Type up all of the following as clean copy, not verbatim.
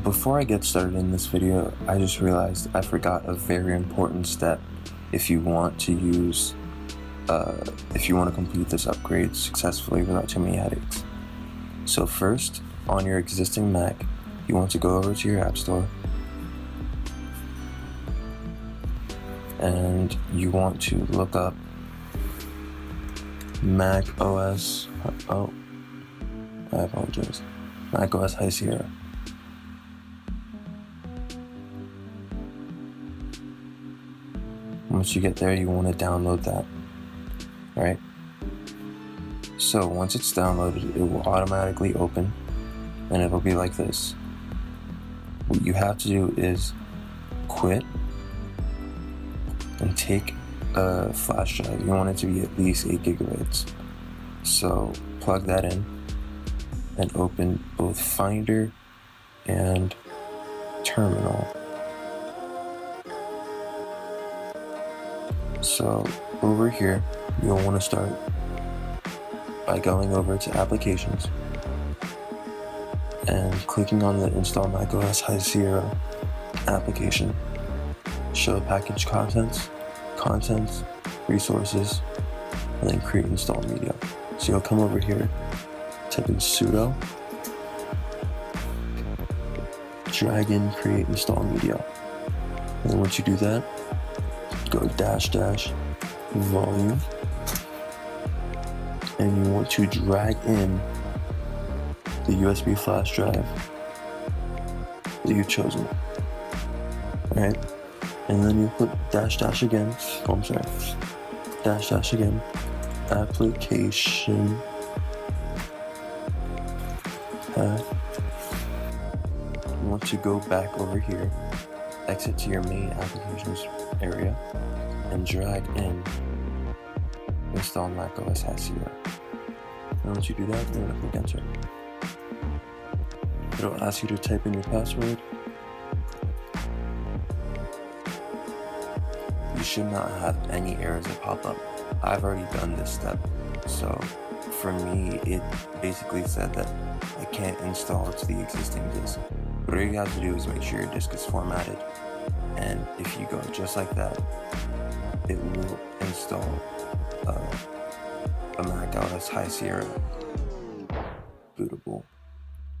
Before I get started in this video, I just realized I forgot a very important step if you want to complete this upgrade successfully without too many headaches. So first, on your existing Mac, you want to go over to your App Store and you want to look up Mac OS, I apologize, Mac OS High Sierra. Once you get there, you want to download that, right? So once it's downloaded, it will automatically open and it'll be like this. What you have to do is quit and take a flash drive. You want it to be at least 8 gigabytes. So plug that in and open both Finder and Terminal. So over here, you'll want to start by going over to Applications and clicking on the Install macOS High Sierra application. Show package contents, resources, and then create install media. So you'll come over here, type in sudo, drag in create install media. And then once you do that, go -- volume, and you want to drag in the USB flash drive that you've chosen, right? And then you put -- again, -- again, application, you want to go back over here, exit to your main applications area, and drag in install macOS High Sierra. And once you do that, you're going to click enter. It'll ask you to type in your password. You should not have any errors that pop up. I've already done this step, so for me it basically said that I can't install to the existing disk. What all you have to do is make sure your disk is formatted, and if you go just like that, it will install a Mac OS High Sierra bootable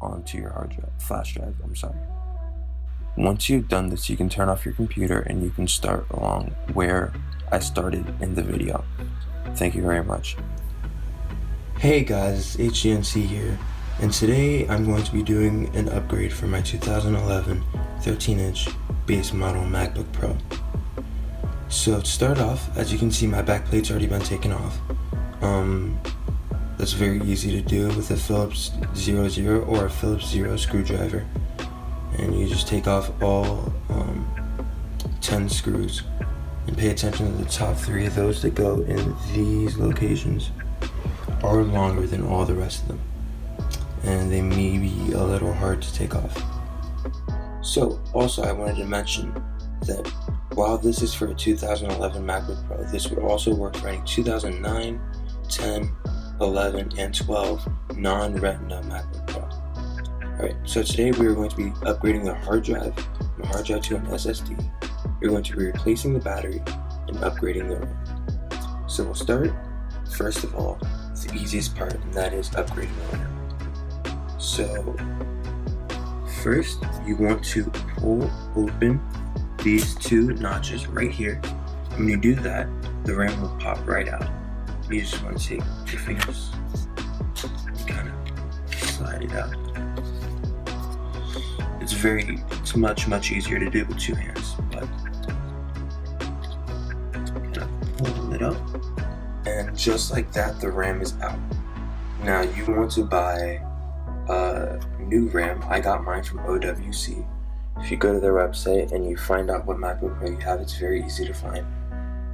onto your flash drive. Once you've done this, you can turn off your computer and you can start along where I started in the video. Thank you very much. Hey guys, it's HGNC here, and today I'm going to be doing an upgrade for my 2011 13-inch base model MacBook Pro. So to start off, as you can see, my back plate's already been taken off. That's very easy to do with a Phillips 00 or a Phillips 0 screwdriver. And you just take off all 10 screws and pay attention to the top 3 of those that go in these locations are longer than all the rest of them, and they may be a little hard to take off. So also I wanted to mention that while this is for a 2011 MacBook Pro, this would also work for any 2009, 10, 11, and 12 non-Retina MacBook Pro. Alright, so today we are going to be upgrading the hard drive to an SSD. We're going to be replacing the battery and upgrading the RAM. So we'll start, first of all, with the easiest part, and that is upgrading the RAM. So first, you want to pull open these 2 notches right here. When you do that, the RAM will pop right out. You just want to take your fingers and kind of slide it out. It's much easier to do with 2 hands, but kind of pull it up, and just like that, the RAM is out. Now you want to buy a new RAM. I got mine from OWC. If you go to their website and you find out what MacBook Pro you have, it's very easy to find.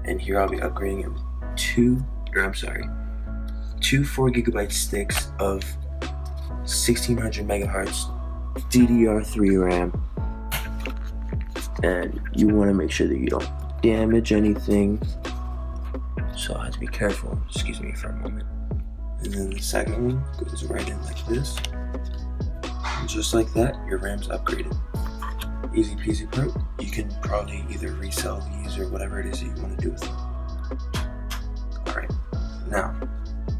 And here I'll be upgrading it with 2 4GB sticks of 1600 megahertz DDR3 RAM, and you want to make sure that you don't damage anything, so I have to be careful. Excuse me for a moment. And then the second one goes right in like this. Just like that, your RAM's upgraded. Easy peasy pro. You can probably either resell these or whatever it is that you want to do with them. Alright, now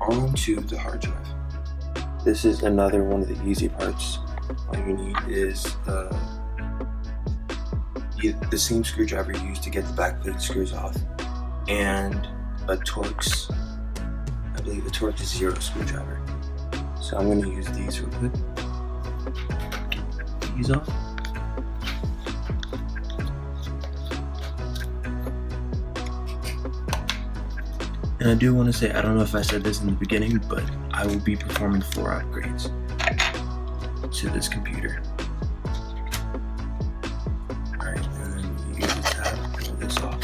on to the hard drive. This is another one of the easy parts. All you need is the same screwdriver you used to get the backplate screws off, and a Torx, I believe a Torx 0 screwdriver. So I'm going to use these real quick. Get these off. And I do want to say, I don't know if I said this in the beginning, but I will be performing 4 upgrades to this computer. Alright, and then you use the tab, pull this off.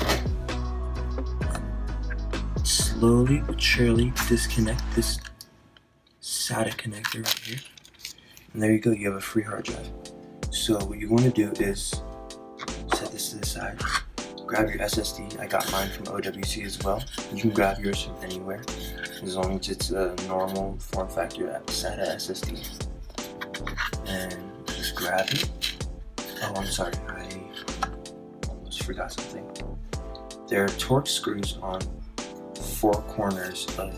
Slowly but surely disconnect this SATA connector right here. And there you go, you have a free hard drive. So what you want to do is set this to the side. Grab your SSD. I got mine from OWC as well. You can grab yours from anywhere, as long as it's a normal form factor SATA SSD. And just grab it. Oh, I'm sorry, I almost forgot something. There are Torx screws on 4 corners of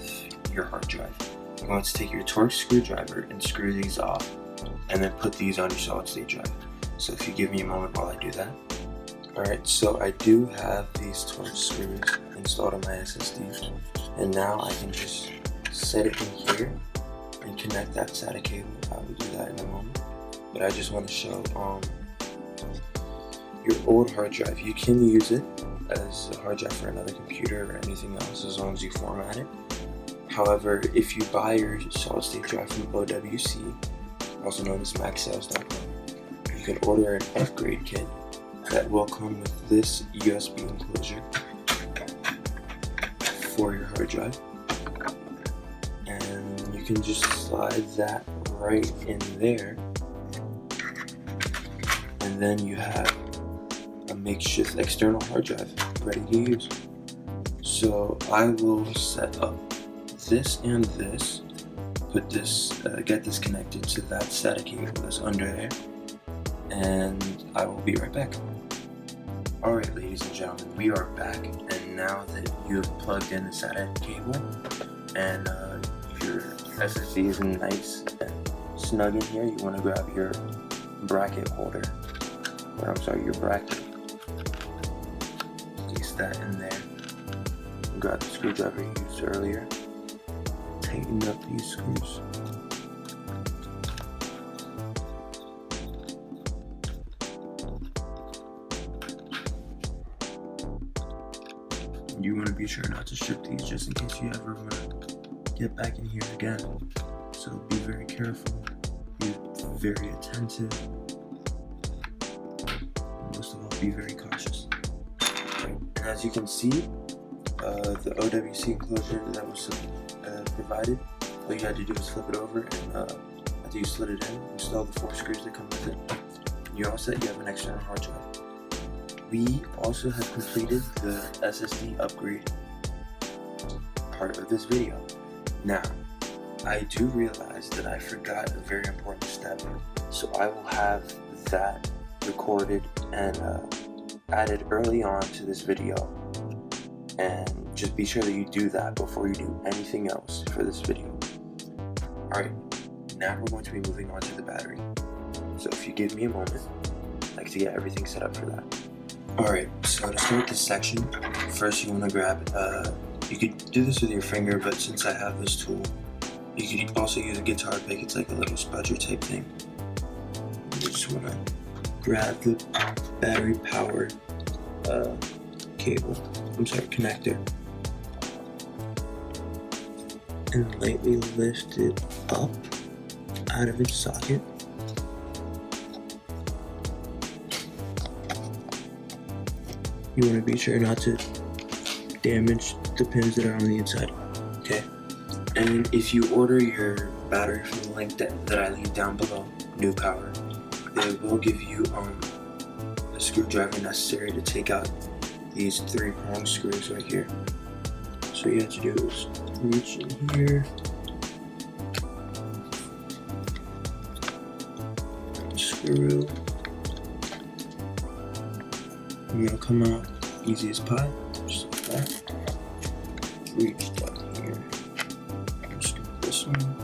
your hard drive. You're going to take your Torx screwdriver and screw these off, and then put these on your solid state drive. So if you give me a moment while I do that. Alright, so I do have these Torx screws installed on my SSD, and now I can just set it in here and connect that SATA cable. I will do that in a moment, but I just want to show your old hard drive. You can use it as a hard drive for another computer or anything else as long as you format it. However, if you buy your solid state drive from OWC, also known as MacSales.com, you can order an upgrade kit that will come with this USB enclosure for your hard drive, and you can just slide that right in there, and then you have a makeshift external hard drive ready to use. So I will set up this and this, put this, get this connected to that SATA cable that's under there, and I will be right back. Alright, ladies and gentlemen, we are back, and now that you have plugged in the SATA cable and your SSD is nice and snug in here, you want to grab your bracket holder, or I'm sorry, your bracket. Place that in there. Grab the screwdriver you used earlier. Tighten up these screws. You want to be sure not to strip these just in case you ever want to get back in here again. So be very careful, be very attentive, and most of all, be very cautious. Right. And as you can see, the OWC enclosure that was provided, all you had to do was flip it over, and after you slid it in, install the 4 screws that come with it. And you're all set, you have an external hard drive. We also have completed the SSD upgrade part of this video. Now, I do realize that I forgot a very important step, so I will have that recorded and added early on to this video, and just be sure that you do that before you do anything else for this video. Alright, now we're going to be moving on to the battery. So if you give me a moment, I'd like to get everything set up for that. Alright, so to start this section, first you want to grab, you could do this with your finger, but since I have this tool, you could also use a guitar pick. It's like a little spudger type thing. You just want to grab the battery powered connector, and lightly lift it up out of its socket. You want to be sure not to damage the pins that are on the inside, okay? And if you order your battery from the link that I leave down below, New Power, they will give you a screwdriver necessary to take out these 3-prong screws right here. So all you have to do is reach in here, through. You're gonna come out easy as pie, just like that. Reach down here. Just do this one.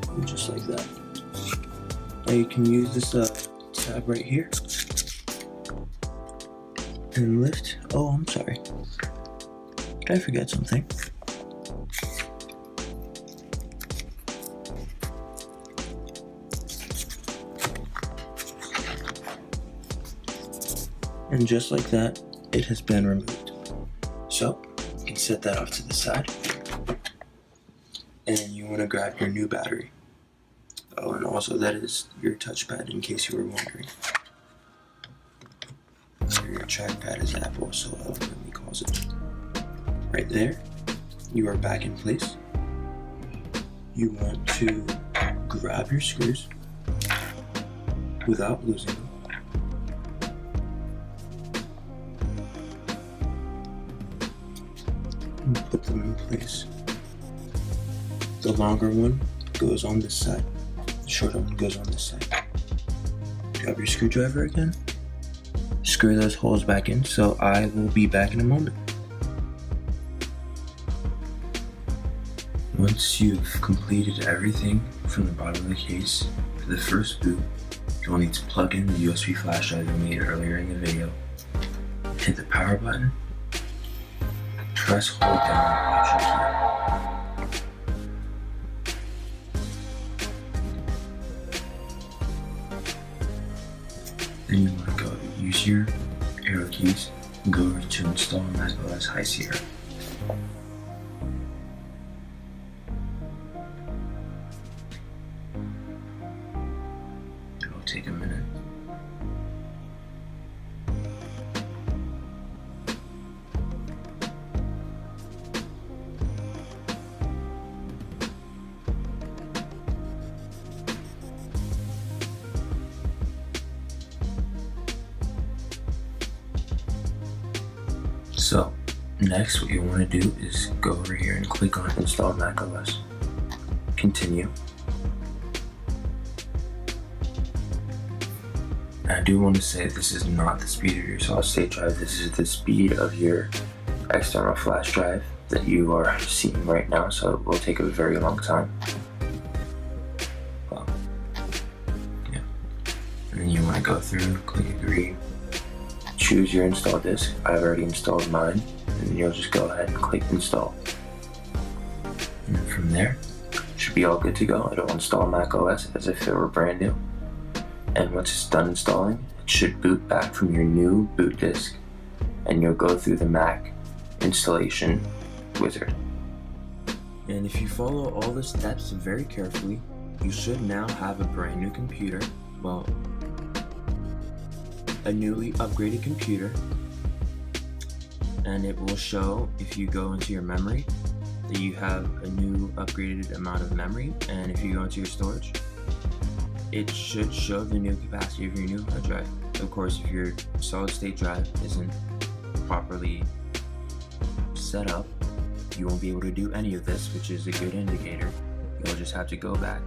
And just like that. Now you can use this tab right here and lift. Oh, I'm sorry. Did I forget something? And just like that, it has been removed. So, you can set that off to the side. And you want to grab your new battery. Oh, and also that is your touchpad in case you were wondering. Your trackpad is Apple, so let me cause it. Right there, you are back in place. You want to grab your screws without losing them. And put them in place. The longer one goes on this side. The shorter one goes on this side. Grab your screwdriver again. Screw those holes back in, so I will be back in a moment. Once you've completed everything from the bottom of the case, for the first boot, you'll need to plug in the USB flash drive we made earlier in the video. Hit the power button. Press hold down the option key. Then you want to go use your arrow keys and go over to install macOS High Sierra. It'll take a minute. So, next what you want to do is go over here and click on Install macOS. Continue. And I do want to say this is not the speed of your solid state drive, this is the speed of your external flash drive that you are seeing right now, so it will take a very long time. Well, yeah. And then you want to go through, click agree. Choose your install disk. I've already installed mine, and then you'll just go ahead and click install. And then from there, it should be all good to go. It'll install macOS as if it were brand new. And once it's done installing, it should boot back from your new boot disk, and you'll go through the Mac installation wizard. And if you follow all the steps very carefully, you should now have a brand new computer. Well, a newly upgraded computer, and it will show if you go into your memory that you have a new upgraded amount of memory, and if you go into your storage, it should show the new capacity of your new hard drive. Of course, if your solid state drive isn't properly set up, you won't be able to do any of this, which is a good indicator. You'll just have to go back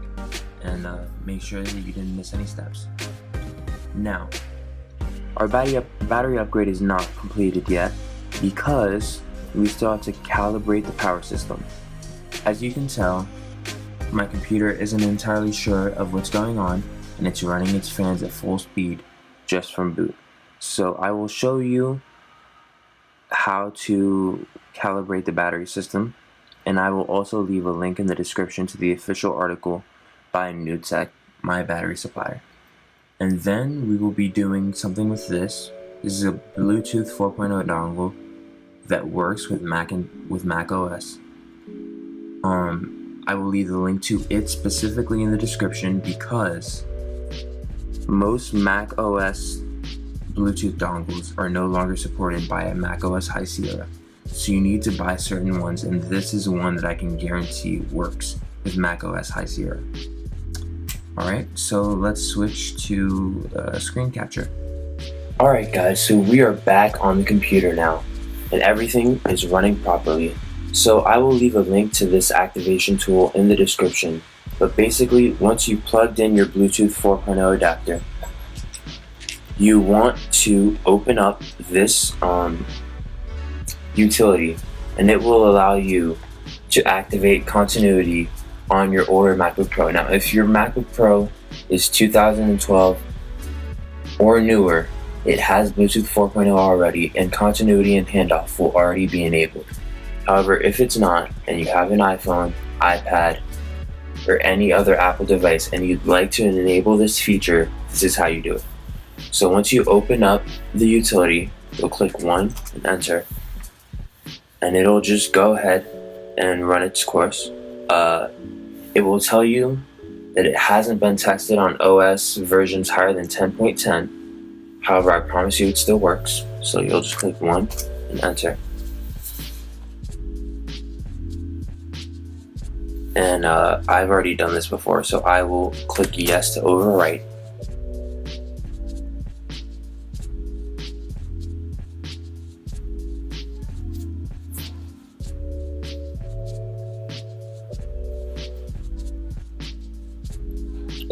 and make sure that you didn't miss any steps. Now, our battery upgrade is not completed yet because we still have to calibrate the power system. As you can tell, my computer isn't entirely sure of what's going on, and it's running its fans at full speed just from boot. So I will show you how to calibrate the battery system, and I will also leave a link in the description to the official article by NewTek, my battery supplier. And then we will be doing something with this. This is a Bluetooth 4.0 dongle that works with Mac OS. I will leave the link to it specifically in the description because most Mac OS Bluetooth dongles are no longer supported by a Mac OS High Sierra. So you need to buy certain ones, and this is one that I can guarantee works with Mac OS High Sierra. Alright, so let's switch to screen capture. Alright guys, so we are back on the computer now. and everything is running properly. So I will leave a link to this activation tool in the description. But basically, once you plugged in your Bluetooth 4.0 adapter, you want to open up this utility, and it will allow you to activate continuity on your older MacBook Pro. Now, if your MacBook Pro is 2012 or newer, it has Bluetooth 4.0 already, and continuity and handoff will already be enabled. However, if it's not, and you have an iPhone, iPad, or any other Apple device, and you'd like to enable this feature, this is how you do it. So once you open up the utility, you'll click 1 and enter, and it'll just go ahead and run its course. It will tell you that it hasn't been tested on OS versions higher than 10.10. However, I promise you it still works. So you'll just click 1 and enter. And I've already done this before, so I will click yes to overwrite.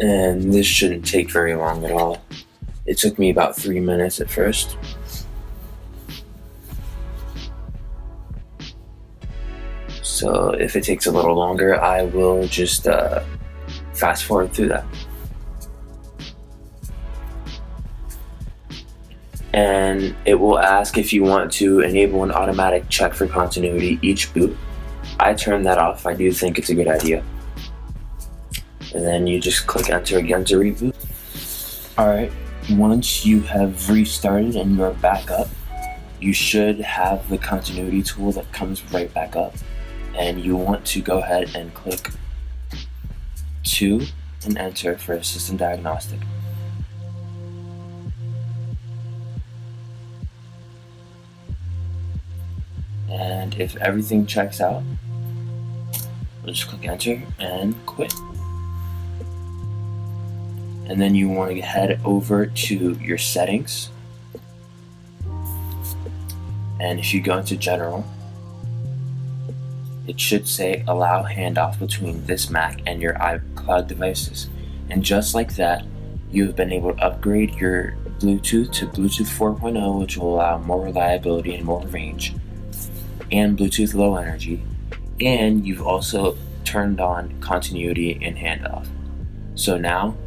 And this shouldn't take very long at all. It took me about 3 minutes at first. So if it takes a little longer, I will just fast forward through that. And it will ask if you want to enable an automatic check for continuity each boot. I turn that off. I do think it's a good idea. And then you just click enter again to reboot. Alright, once you have restarted and you're back up, you should have the continuity tool that comes right back up. And you want to go ahead and click 2 and enter for a system diagnostic. And if everything checks out, we'll just click enter and quit. And then you want to head over to your settings. And if you go into general, it should say allow handoff between this Mac and your iCloud devices. And just like that, you have been able to upgrade your Bluetooth to Bluetooth 4.0, which will allow more reliability and more range, and Bluetooth low energy. And you've also turned on continuity and handoff. So now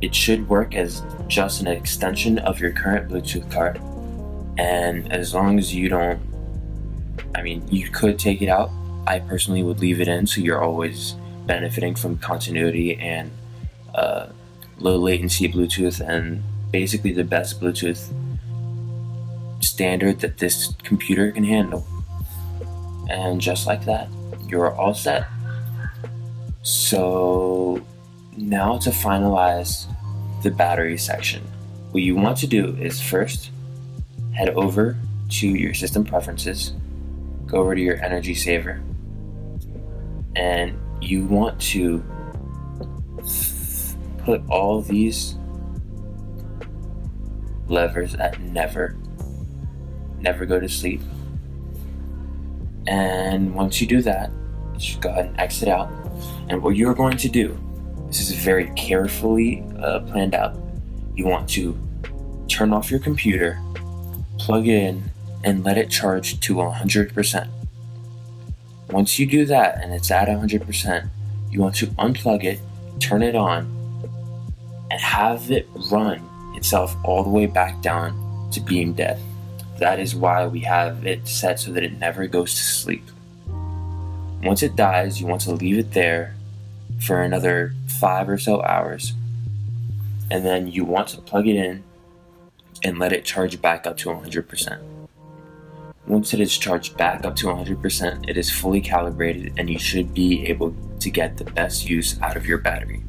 it should work as just an extension of your current Bluetooth card. And as long as you don't, you could take it out. I personally would leave it in so you're always benefiting from continuity and low latency Bluetooth, and basically the best Bluetooth standard that this computer can handle. And just like that, you're all set. So now to finalize the battery section, what you want to do is first head over to your system preferences, go over to your energy saver, and you want to put all these levers at never go to sleep. And once you do that, just go ahead and exit out. And what you're going to do, this is very carefully planned out. You want to turn off your computer, plug it in, and let it charge to 100%. Once you do that and it's at 100%, you want to unplug it, turn it on, and have it run itself all the way back down to being dead. That is why we have it set so that it never goes to sleep. Once it dies, you want to leave it there for another 5 or so hours, and then you want to plug it in and let it charge back up to 100%. Once it is charged back up to 100%, it is fully calibrated and you should be able to get the best use out of your battery.